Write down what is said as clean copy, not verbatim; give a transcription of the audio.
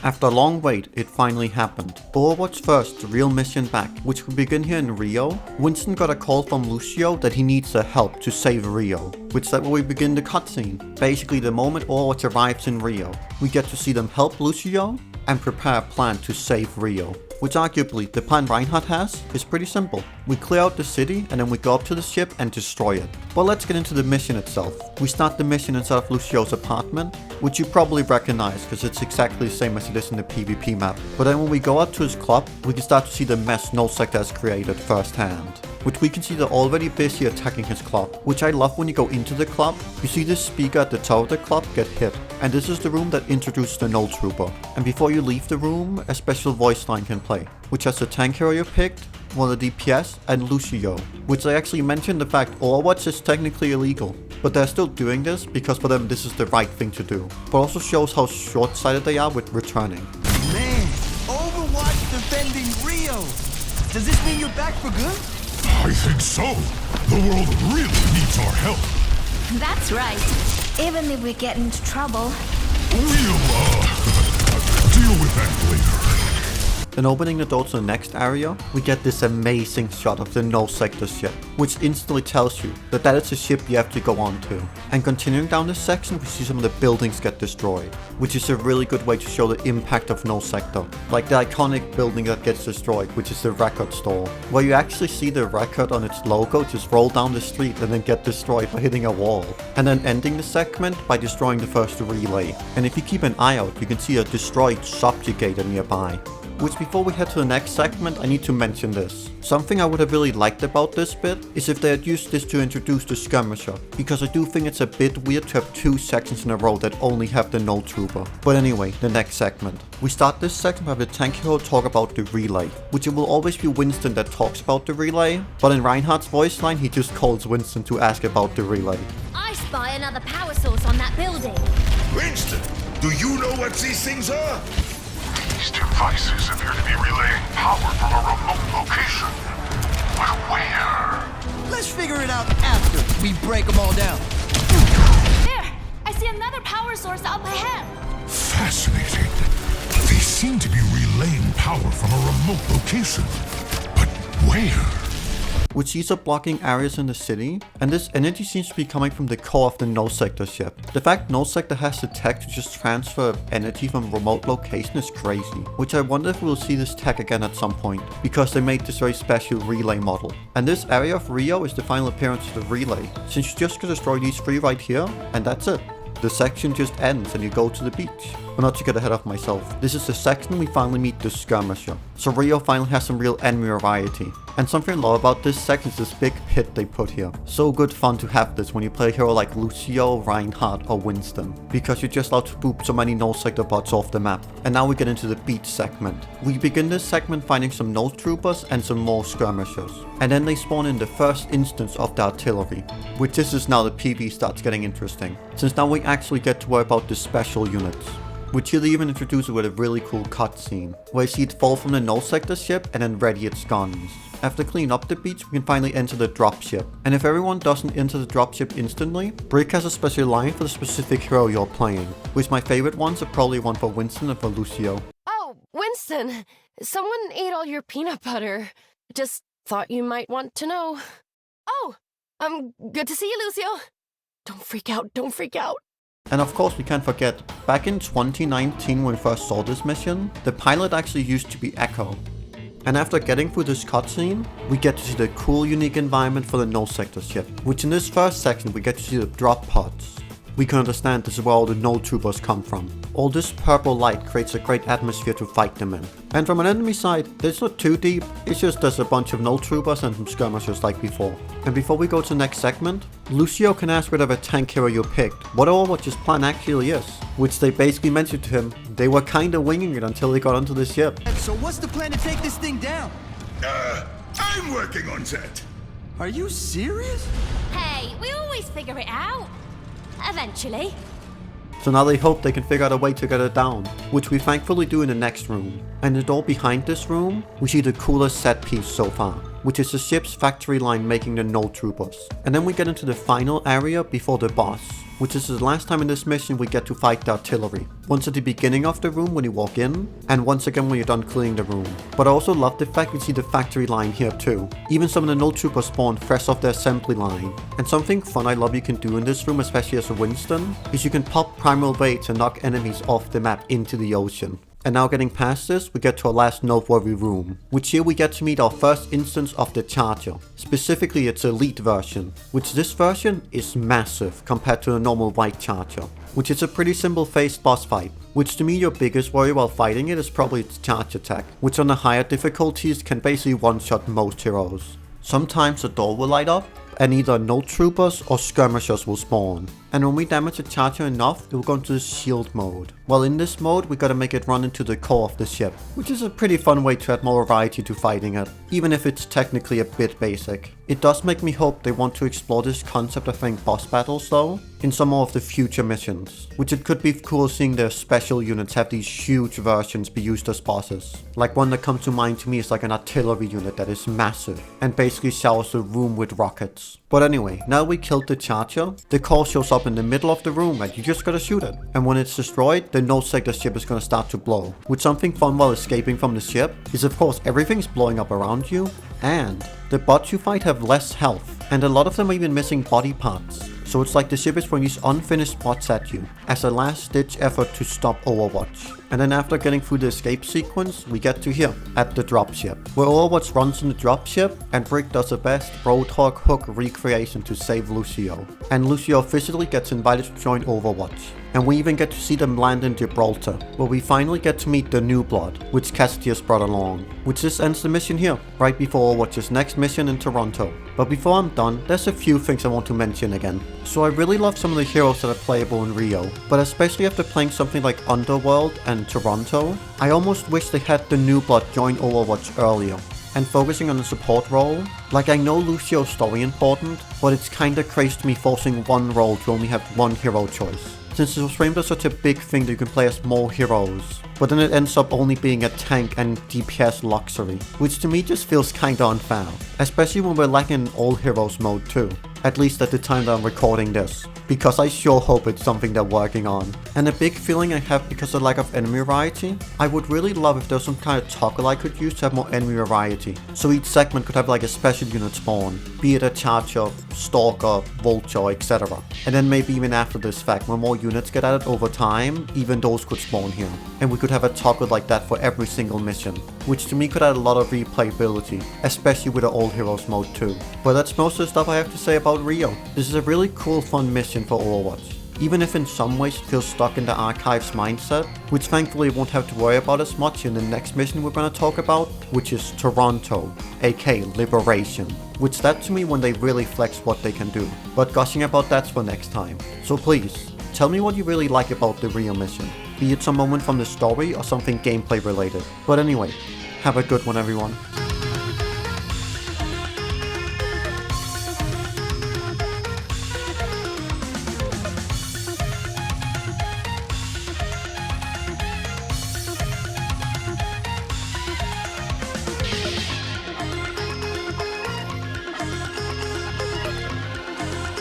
After a long wait, it finally happened. Overwatch's first real mission back, which we begin here in Rio. Winston got a call from Lucio that he needs their help to save Rio, which is where we begin the cutscene. Basically, the moment Overwatch arrives in Rio, we get to see them help Lucio and prepare a plan to save Rio. Which arguably, the plan Reinhardt has is pretty simple. We clear out the city and then we go up to the ship and destroy it. But let's get into the mission itself. We start the mission inside of Lucio's apartment, which you probably recognize because it's exactly the same as it is in the PvP map. But then when we go out to his club, we can start to see the mess Nullsector has created firsthand. Which we can see they're already busy attacking his club, which I love. When you go into the club, you see this speaker at the top of the club get hit, and this is the room that introduces the Null Trooper. And before you leave the room, a special voice line can play, which has the tank hero you picked, one of the DPS, and Lucio, which they actually mentioned the fact Overwatch is technically illegal, but they're still doing this because for them this is the right thing to do, but also shows how short-sighted they are with returning. Man, Overwatch defending Rio! Does this mean you're back for good? I think so. The world really needs our help. That's right. Even if we get into trouble. We'll, deal with that later. Then opening the door to the next area, we get this amazing shot of the Nullsector ship, which instantly tells you that that is a ship you have to go on to. And continuing down this section, we see some of the buildings get destroyed, which is a really good way to show the impact of Nullsector. Like the iconic building that gets destroyed, which is the record store, where you actually see the record on its logo just roll down the street and then get destroyed by hitting a wall. And then ending the segment by destroying the first relay. And if you keep an eye out, you can see a destroyed subjugator nearby. Which before we head to the next segment, I need to mention this. Something I would have really liked about this bit is if they had used this to introduce the skirmisher, because I do think it's a bit weird to have 2 sections in a row that only have the Null Trooper. But anyway, the next segment. We start this section by the tank hero talk about the relay, which it will always be Winston that talks about the relay, but in Reinhardt's voice line he just calls Winston to ask about the relay. I spy another power source on that building. Winston, do you know what these things are? These devices appear to be relaying power from a remote location. But where? Let's figure it out after we break them all down. There! I see another power source up ahead. Fascinating. They seem to be relaying power from a remote location. But where? Which these are blocking areas in the city, and this energy seems to be coming from the core of the Nullsector ship. The fact Nullsector has the tech to just transfer energy from a remote location is crazy, which I wonder if we'll see this tech again at some point, because they made this very special relay model. And this area of Rio is the final appearance of the relay, since you just gotta destroy these 3 right here, and that's it. The section just ends and you go to the beach. But not to get ahead of myself, this is the section we finally meet the skirmisher. So Rio finally has some real enemy variety. And something I love about this section is this big pit they put here. So good fun to have this when you play a hero like Lucio, Reinhardt or Winston, because you're just allowed to boop so many Nullsector bots off the map. And now we get into the beach segment. We begin this segment finding some Null Troopers and some more skirmishers. And then they spawn in the first instance of the artillery, which this is now the PV starts getting interesting, since now we actually get to worry about the special units. Which he'll even introduce it with a really cool cutscene, where you see it fall from the Nullsector ship and then ready its guns. After cleaning up the beach, we can finally enter the dropship. And if everyone doesn't enter the dropship instantly, Brick has a special line for the specific hero you're playing, which my favorite ones are probably one for Winston and for Lucio. Oh, Winston, someone ate all your peanut butter. Just thought you might want to know. Oh, good to see you, Lucio. Don't freak out, don't freak out. And of course we can't forget, back in 2019 when we first saw this mission, the pilot actually used to be Echo. And after getting through this cutscene, we get to see the cool unique environment for the Nullsector ship, which in this first section we get to see the drop pods. We can understand this is where all the Null Troopers come from. All this purple light creates a great atmosphere to fight them in. And from an enemy side, it's not too deep, it's just there's a bunch of Null Troopers and some skirmishers like before. And before we go to the next segment, Lucio can ask whatever tank hero you picked what Overwatch's plan actually is, which they basically mentioned to him they were kinda winging it until they got onto the ship. So what's the plan to take this thing down? I'm working on that. Are you serious? Hey, we always figure it out. Eventually. So now they hope they can figure out a way to get it down, which we thankfully do in the next room. And the door behind this room, we see the coolest set piece so far, which is the ship's factory line making the Null Troopers. And then we get into the final area before the boss, which is the last time in this mission we get to fight the artillery. Once at the beginning of the room when you walk in, and once again when you're done cleaning the room. But I also love the fact we see the factory line here too. Even some of the null troopers spawn fresh off the assembly line. And something fun I love you can do in this room, especially as a Winston, is you can pop primal ray to knock enemies off the map into the ocean. And now getting past this, we get to our last noteworthy room, which here we get to meet our first instance of the Charger, specifically its elite version, which this version is massive compared to the normal white Charger, which is a pretty simple phased boss fight, which to me your biggest worry while fighting it is probably its charge attack, which on the higher difficulties can basically one-shot most heroes. Sometimes the door will light up, and either null troopers or skirmishers will spawn. And when we damage the Charger enough, it will go into the shield mode. Well, in this mode, we gotta make it run into the core of the ship, which is a pretty fun way to add more variety to fighting it, even if it's technically a bit basic. It does make me hope they want to explore this concept of having boss battles though, in some more of the future missions, which it could be cool seeing their special units have these huge versions be used as bosses. Like one that comes to mind to me is like an artillery unit that is massive, and basically showers the room with rockets. But anyway, now we killed the Charger, the core shows up in the middle of the room and you just gotta shoot it. And when it's destroyed, the null sector ship is gonna start to blow. With something fun while escaping from the ship is of course everything's blowing up around you, and the bots you fight have less health, and a lot of them are even missing body parts. So it's like the ship is throwing these unfinished bots at you as a last ditch effort to stop Overwatch. And then after getting through the escape sequence, we get to here, at the dropship, where Overwatch runs in the dropship and Brick does the best Roadhog hook recreation to save Lucio. And Lucio officially gets invited to join Overwatch. And we even get to see them land in Gibraltar, where we finally get to meet the New Blood, which Cassidy has brought along. Which just ends the mission here, right before Overwatch's next mission in Toronto. But before I'm done, there's a few things I want to mention again. So I really love some of the heroes that are playable in Rio, but especially after playing something like Underworld and Toronto, I almost wish they had the New Blood join Overwatch earlier. And focusing on the support role, like I know Lucio's story important, but it's kinda crazy to me forcing one role to only have one hero choice. Since it was framed as such a big thing that you can play as more heroes, but then it ends up only being a tank and DPS luxury, which to me just feels kinda unfair, especially when we're lacking an all heroes mode too, at least at the time that I'm recording this, because I sure hope it's something they're working on. And a big feeling I have because of the lack of enemy variety, I would really love if there was some kind of toggle I could use to have more enemy variety, so each segment could have like a special unit spawn, be it a Charger, Stalker, Vulture, etc. And then maybe even after this fact, when more units get added over time, even those could spawn here. And we could have a toggle like that for every single mission, which to me could add a lot of replayability, especially with the All Heroes mode too. But that's most of the stuff I have to say about Rio. This is a really cool fun mission for Overwatch, even if in some ways it feels stuck in the archives mindset, which thankfully we won't have to worry about as much in the next mission we're going to talk about, which is Toronto, aka Liberation, which that to me when they really flex what they can do. But gushing about that's for next time. So please, tell me what you really like about the Rio mission, be it some moment from the story or something gameplay related. But anyway, have a good one everyone.